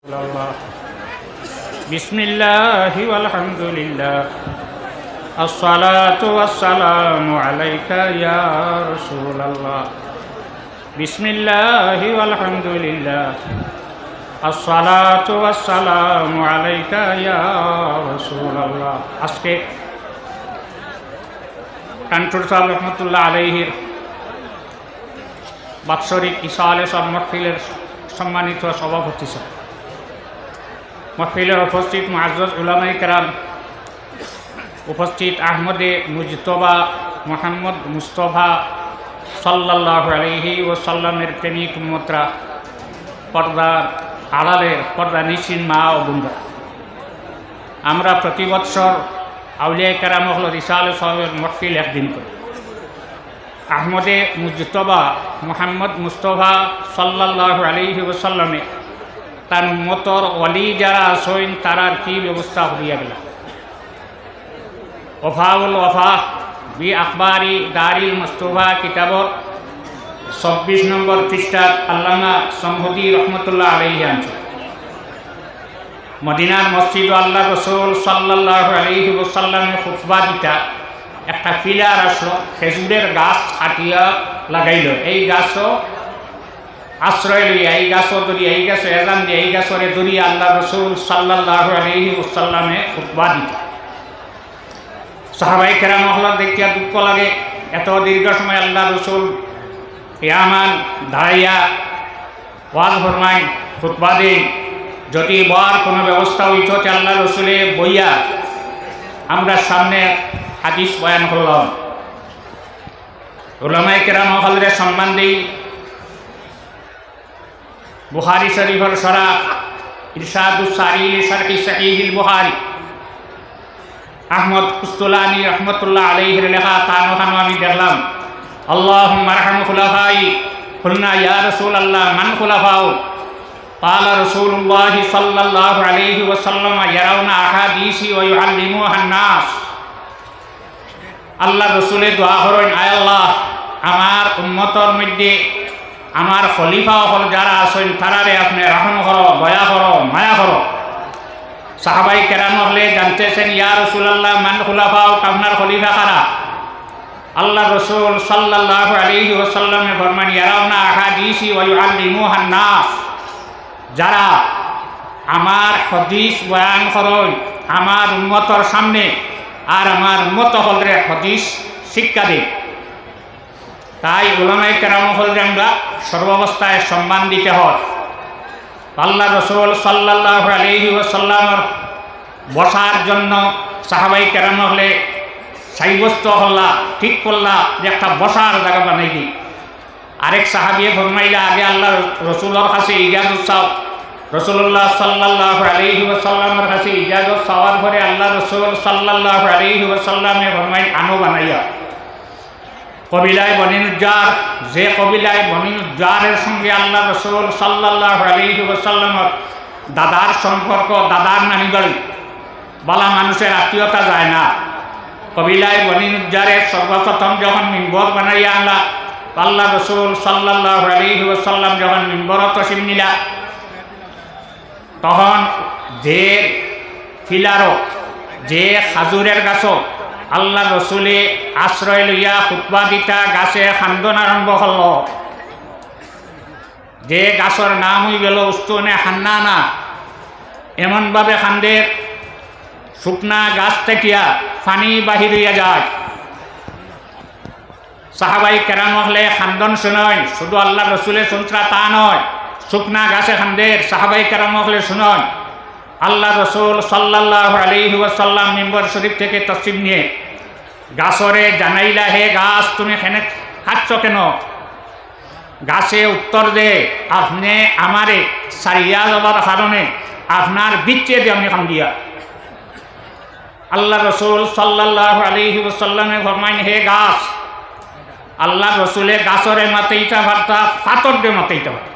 الله بسم الله والحمد لله الصلاة والسلام عليك يا رسول الله بسم الله والحمد لله الصلاة والسلام عليك يا رسول الله আজকে কান্টুর সাহেব রহমতুল্লাহ আলাইহির বাৎসরিক ইসালে সব মাহফিলের সম্মানিত সভাপতি স্যার, মাহফিলের উপস্থিত মুআজ্জাজ উলামায়ে কেরাম, উপস্থিত আহমদে মুজতবা মোহাম্মদ মুস্তফা সাল্লাল্লাহু আলাইহি ওয়াসাল্লামের প্রেমিক উম্মতরা, পর্দার আড়ালের পর্দা নিশিন মা ও বোনরা, আমরা প্রতি বৎসর আউলিয়ায়ে কেরাম হল রিসালে সাহেবের মাহফিল একদিন করি। আহমদে মুজতবা মোহাম্মদ মুস্তফা সাল্লাল্লাহু আলাইহি ওয়াসাল্লামে তার উম্মতর ওয়ালি যারা আসইন তারার কি ব্যবস্থা হইয়া গেল। ওফাউল ওফা বি আখবারি দারিল মুস্তফা কিতাবর ২৬ নম্বর পৃষ্ঠা আল্লামা সমহুদি রহমতুল্লাহ আলাইহি আনছে। মদিনার মসজিদ আল্লাহ রসুল সাল্লাল্লাহু আলাইহি ওয়াসাল্লামের খুতবা দিতা একটা পিলার আসলো, খেজুরের গাছ কাটিয়া লাগাইল। এই গাছও আশ্রয় লইয়া এই গাছও দরিয়া এই গাছও এজান দিয়ে এই গাছরে দরিয়া আল্লাহ রসুল সাল্লাল্লাহু আলাইহি ওয়াসাল্লামে খুতবা দিতা। সাহাবায়ে কেরাম হলার দেখিয়া দুঃখ লাগে, এত দীর্ঘ সময় আল্লাহ রসুল ইয়ামান দাঁড়াইয়া ওয়াজ ফরমাই খুতবা দিন, যদি বর কোনো ব্যবস্থা হইত আল্লাহ রসুলে বইয়া আমরা সামনে হাদিস বয়ান করলাম। উলামায়ে কেরাম হলরে সম্মান দিই। বুখারী শরীফের সরা ইরশাদুস সারি লি শারহি সহিহুল বুখারী আহমদ কুস্তুলানি রহমতুল্লাহ আলাইহির লেখা তানখানো আমি দেখলাম, আল্লাহুম্মা আরহাম খুলাফাই কুলনা ইয়া রাসূলুল্লাহ মান খুলাফাউ قال رسول الله صلى الله عليه وسلم يرون احاديثي ويعلموها الناس। আল্লাহ রসুলে দোয়া করেন, আয় আল্লাহ আমার উম্মতর মধ্যে আমার খলিফা হল যারা আছেন তারারে আপনি রহম করো, দয়া করো, মায়া করো। সাহাবায়ে কেরাম হলে জানতেছেন, ইয়া রাসূলুল্লাহ মান খুলাফাও, আপনার খলিফা কারা? আল্লাহ রসুল সাল্লাল্লাহু আলাইহি ওয়াসাল্লামে ফরমান, ইয়ারাউনা আহাদিসি ওয়া ইউআল্লিমুহান নাস, যারা আমার হাদিস বয়ান করেন আমার উম্মতর সামনে আর আমার উম্মত হলরে হাদিস শিক্ষা দেয়। তাই উলামায়ে কেরাম হলরে আমরা সর্বাবস্থায় সম্মান দিতে হয়। আল্লাহ রসুল সাল্লাল্লাহু আলাইহি ওয়াসাল্লামের বসার জন্য সাহাবায়ে কেরাম হলে সাব্যস্ত হল্লা ঠিক করলা যে একটা বসার জায়গা বানাই দিই। আরেক সাহাবিয়ে ফরমাইলা, আগে আল্লাহ রসুলের কাছে ইজাজত চাও। রসুল্লাহ সাল্লাল্লাহু আলাইহি ওয়াসাল্লামের কাছে ইজাজত চাওয়ার পরে আল্লাহ রসুল সাল্লাল্লাহু আলাইহি ওয়াসাল্লামে ফরমাইন, আনো বানাইয়া। কবিলায় বনি নুজ্জার, যে কবিলায় বনি নুজ্জারের সঙ্গে আল্লাহ রসুল সাল্লাল্লাহু আলাইহি ওয়াসাল্লামের দাদার সম্পর্ক, দাদার নানি বাড়ি, বলা মানুষের আত্মীয়তা যায় না। কবিলায় বনি নুজ্জারের সর্বপ্রথম যখন মিম্বর বানাইয়া আনলা, আল্লাহ রসুল সাল্লাল্লাহু আলাইহি ওয়াসাল্লাম যখন মিম্বরত তশরিফ নিলা, তখন যে ফিলারও যে খাজুরের গাছও আল্লাহ রসুলে আশ্রয় লইয়া খুতবা দিতা গাছে খান্দন আরম্ভ হল। যে গাছর নাম হয়ে গেল উস্তুনে হান্নানা, এমনভাবে খান্দে শুকনা গাছ থেকিয়া পানি বাহির হইয়া যায়। সাহাবায়ে কেরাম হলে খান্দন শুনয়, শুধু আল্লাহ রসুলের সন্ত্রা তা নয়, শুকনা গাছে খান্দের সাহাবায়ে কেরাম হলে শুনয়। আল্লাহ রসুল সাল্লাল্লাহু আলাইহি ওয়াসাল্লাম মিম্বর শরীফ থেকে তশরিফ নিয়ে গাছরে জানাইলা, হে গাছ তুমি এখানে খাচ্ছ কেন? গাছে উত্তর দে, আপনি আমারে সারিয়া যাবার কারণে আপনার বিচ্ছে দিয়ে আমি খান দিয়া। আল্লাহ রসুল সাল্লাল্লাহু আলাইহি ওয়াসাল্লামে ফরমাইন, হে গাছ, আল্লাহ রসুলের গাছরে মাতেইটা ভারতা পাথর দিয়ে মাতেইটা ভারতা।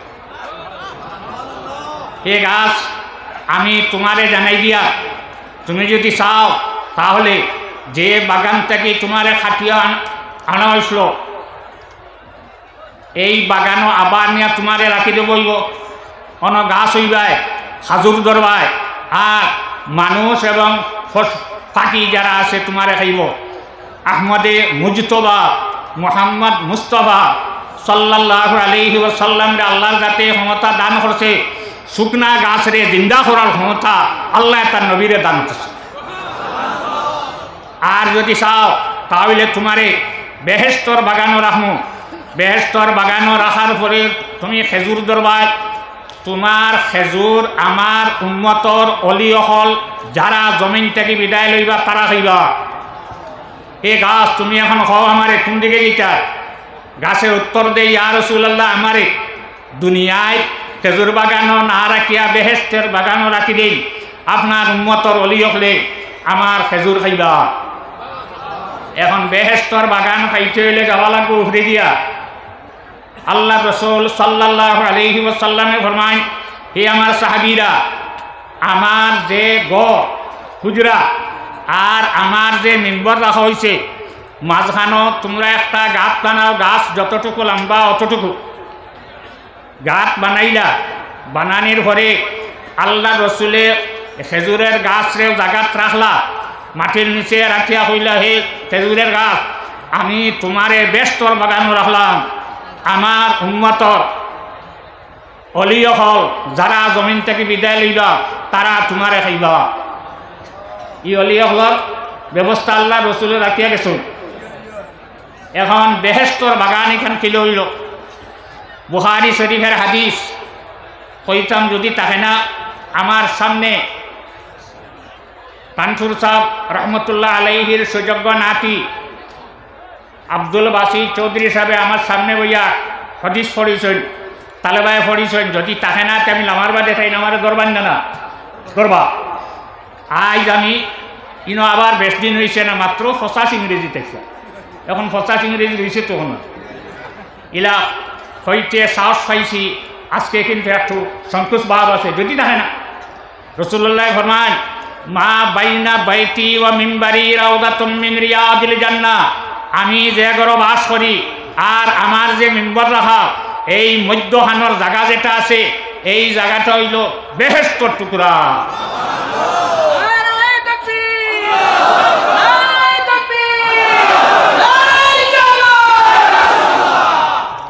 এ গাছ আমি তোমারে জানাই দিয়া, তুমি যদি চাও তাহলে যে বাগান থেকে তোমারে খাটিয়া আনা হয়েছিল এই বাগানও আবার নিয়ে তোমারে রাখি দেবইব, অন গাছ হইবায় খাজুর দরবাই আর মানুষ এবং ফাঁকি যারা আছে তোমারে খাইব। আহমদে মুজতবা মোহাম্মদ মুস্তফা সাল্লাল্লাহু আলাইহি ওয়াসাল্লাম রে আল্লাহর যাতে ক্ষমতা দান করছে, শুকনা গাছ রে জিন্দা করার ক্ষমতা আল্লাহ তার নবীরে দান করছে। আর যদি চাও তাহলে তোমারে বেহেশতর বাগানও রাখমু। বেহেশতর বাগানও রাখার পরে তুমি খেজুর দরবার, তোমার খেজুর আমার উম্মতর অলি অকল যারা জমিন থেকে বিদায় লইবা তারা খাইবা। এই গাছ তুমি এখন খাও আমারে কোন দিকে যেটা? গাছের উত্তর দেই ইয়া রাসূলুল্লাহ, আমারে দুনিয়ায় খেজুর বাগানও না রাখিয়া বেহেশতের বাগানও রাখি দেই, আপনার উম্মতর অলি হলে আমার খেজুর খাইবা। এখন বেহেশতর বাগান খাইতে হইলে যাওয়া লাগবে উফরে দিয়া। আল্লাহ রসুল সাল্লাল্লাহু আলাইহি ওয়াসাল্লামে ফরমায়, হে আমার সাহাবীরা, আমার যে হুজরা আর আমার যে মিম্বর রাখা হয়েছে মাঝখানো তোমরা একটা গাত বানাও। গাছ যতটুকু লম্বা অতটুকু গাত বানাইলা। বানানির পরে আল্লাহ রসুলে খেজুরের গাছরেও জাগাত রাখলা, মাটির নিচে রাখিয়া হইলা, হে খেজুরের গাছ, আমি তোমারে বেশতর বাগানও রাখলাম, আমার উম্মতর অলি হল যারা জমিন থেকে বিদায় লইবা তারা তোমারে খাইবা। ই অলি হলর ব্যবস্থা আল্লাহ রসুলে রাখিয়া গেছুন। এখন বেহেশতর বাগান এখান কিলো হইল। বুখারী শরীফের হাদিস কইতাম যদি থাকে না, আমার সামনে পানসুর সাহেব রহমতুল্লাহ আলাইহির সুযোগ্য নাতি আব্দুল বাসি চৌধুরী সাহেব আমার সামনে বইয়া হাদিস পড়িছেন, তালেবায় পড়িছেন। যদি থাকে না আমি আমার বাদে তাই আমার গরবান না করবা। আজ আমি ইনো আবার বেশ দিন হয়েছে না, মাত্র 50 ইংরেজি দেখছে। এখন 50 ইংরেজি হয়েছে তখন ইলা হইতে সাহস পাইছি। আজকে কিন্তু একটু সংকোচ ভাব আছে, যদি থাকে না। রাসূলুল্লাহ ফরমান, মা বাইনা বাইতি ওয়া মিম্বারি রাউদাতুম মিন রিয়াদিল জান্নাহ, আমি যে ঘরে বাস করি আর আমার যে মিম্বর রাখা এই মধ্যখানোর জায়গা যেটা আছে এই জায়গাটা হইল বেহেশতর টুকরা।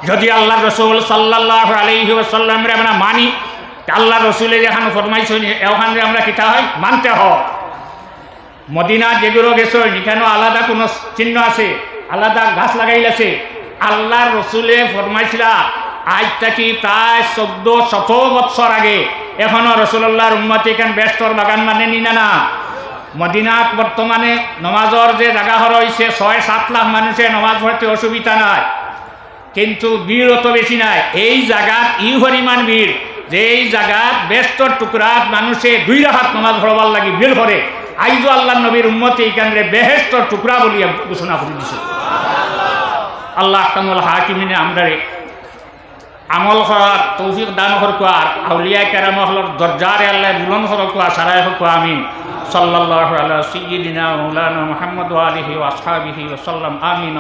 যদি আল্লাহ রসুল সাল্লাল্লাহু আলাইহি ওয়াসাল্লামরে আমরা মানি, আল্লাহ রসুলে যেখান ফরমাইছেন ওখানে আমরা কিতা হয় মানতে হয়। মদিনা যেগুলো গেছে এখানেও আলাদা কোনো চিহ্ন আছে, আলাদা গাছ লাগাইলাছে। আল্লাহ রসুলে ফরমাইছিলা আজ থেকে প্রায় 1400 বৎসর আগে। এখনও রসুল্লাহর উম্মতি এখানে বেশতর বাগান মানে নিনা না। মদিনাত বর্তমানে নমাজর যে জায়গা হয়েছে 6-7 লাখ মানুষের নমাজ পড়তে অসুবিধা নাই, কিন্তু ভিড় অত বেশি নাই। এই জায়গাত ই পরিমাণ ভিড় যে এই জায়গাত বেশতর টুকরাত মানুষে 2 রাকাত নমাজ পড়বার লাগি ভিড় করে। আইজো আল্লাহ নবীর উম্মতি এখানে বেহেশতর টুকরা বলিয়া ঘোষণা করে দিছে। আল্লাহ আহকামুল হাকিমিনে আমরা আমল করার তৌফিক দান করক, আর আউলিয়া কেরাম হলর দরজারে আল্লাহ বুলন্দ করক, সারাই হক। আমিন। সাল্লাল্লাহু আলা সাইয়্যিদিনা মাওলানা মুহাম্মদ ওয়া আলিহি ওয়া আসহাবিহি ওয়া সাল্লাম। আমিন।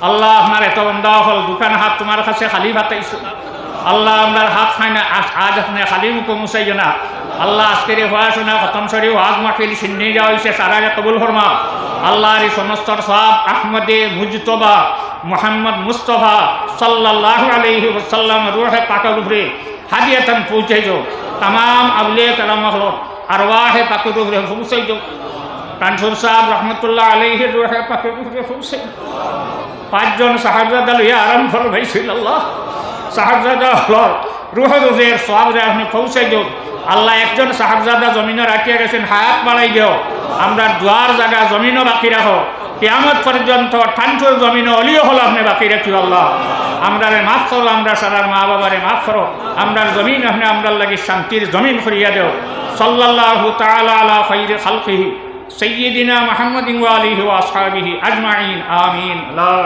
আল্লাহ আপনার এত বন্ধা হল দোকান হাত তোমার কাছে খালি ভাতাইছো। আল্লাহ আপনার হাত খায় না, আজ আপনি খালি মুখ মুসাইজ না। আল্লাহ আজকের পড়াশোনা খতম সরি ওয়াজ মাহফিল সিন্নি যাওয়া হয়েছে, সারারে কবুল ফরমা। আল্লাহর এই সমস্ত সব আহমদে মুজতবা মোহাম্মদ মুস্তফা সাল্লাল্লাহু আলাইহি ওয়াসাল্লাম রূহে পাকের উপরে হাদিয়াতান পৌঁছাইজ। तमाम अवलिया कराम अरवाह पाक पहुँचाई दो। कानसुर साहब रहमतुल्लाह अलैहि रूह पाक पहुँचाई। 5 জন সাহাবজাদা লইয়া আরাম ফরমাইছিল আল্লাহ। সাহাবজাদা রুহ রোজের সওয়াব আপনি পৌঁছাই দিও আল্লাহ। একজন সাহাবজাদা জমিনে রাখিয়া গেছেন, হায়াত বাড়াই দিও। আমরা দুয়ার জায়গা জমিনও বাকি রাখো, কিয়ামত পর্যন্ত ঠান্ডুর জমিনে অলিও হল আপনি বাকি রাখিও আল্লাহ। আমরারে মাফ করো, আমরা সারার মা বাবারে মাফ করো। আমরার জমিন আপনি আমরার লাগি শান্তির জমিন করিয়া দেও। সাল্লাল্লাহু তাআলা আলা খাইরি খালকিহি সাইয়্যিদিনা মুহাম্মাদিন ওয়া আলিহি ওয়া আসহাবিহি আজমাইন। আমিন। আল্লাহ